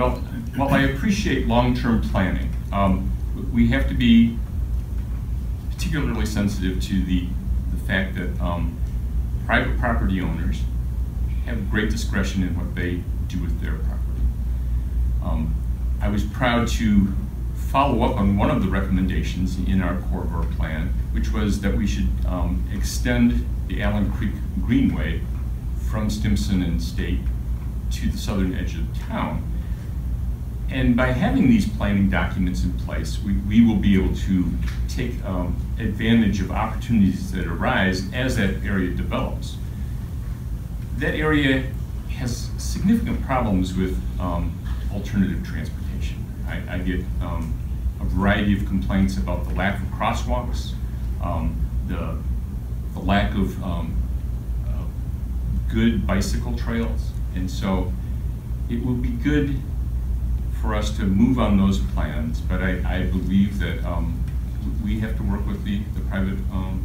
Well, while I appreciate long-term planning, we have to be particularly sensitive to the fact that private property owners have great discretion in what they do with their property. I was proud to follow up on one of the recommendations in our corridor plan, which was that we should extend the Allen Creek Greenway from Stimson and State to the southern edge of town. And by having these planning documents in place, we will be able to take advantage of opportunities that arise as that area develops. That area has significant problems with alternative transportation. I get a variety of complaints about the lack of crosswalks, the lack of good bicycle trails, and so it will be good for us to move on those plans, but I believe that we have to work with the private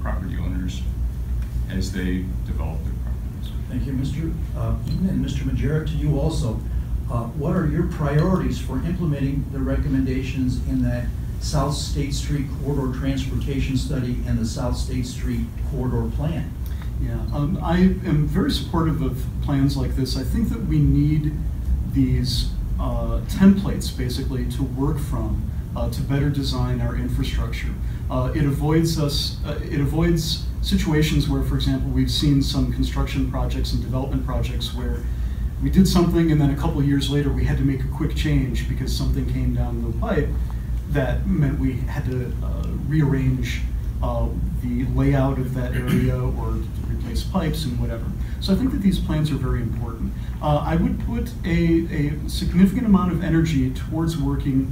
property owners as they develop their properties. Thank you, Mr. Eaton, and Mr. Magiera, to you also. What are your priorities for implementing the recommendations in that South State Street Corridor Transportation Study and the South State Street Corridor Plan? Yeah, I am very supportive of plans like this. I think that we need these templates basically to work from to better design our infrastructure. It avoids situations where, for example, we've seen some construction projects and development projects where we did something and then a couple of years later we had to make a quick change because something came down the pipe that meant we had to rearrange the layout of that area or replace pipes and whatever. So I think that these plans are very important. I would put a significant amount of energy towards working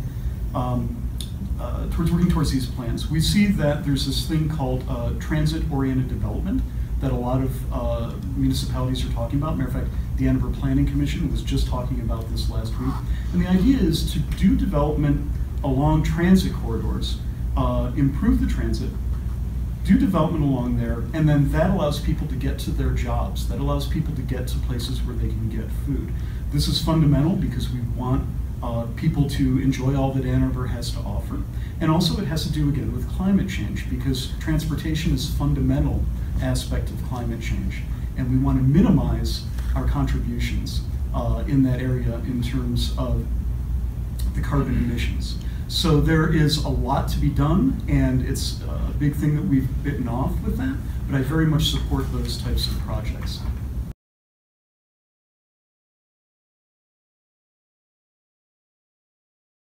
towards these plans. We see that there's this thing called transit-oriented development that a lot of municipalities are talking about. Matter of fact, the Ann Arbor Planning Commission was just talking about this last week. And the idea is to do development along transit corridors, improve the transit, do development along there, and then that allows people to get to their jobs. That allows people to get to places where they can get food. This is fundamental because we want people to enjoy all that Ann Arbor has to offer. And also it has to do, again, with climate change, because transportation is a fundamental aspect of climate change. And we want to minimize our contributions in that area in terms of the carbon emissions. So there is a lot to be done, and it's a big thing that we've bitten off with that, but I very much support those types of projects.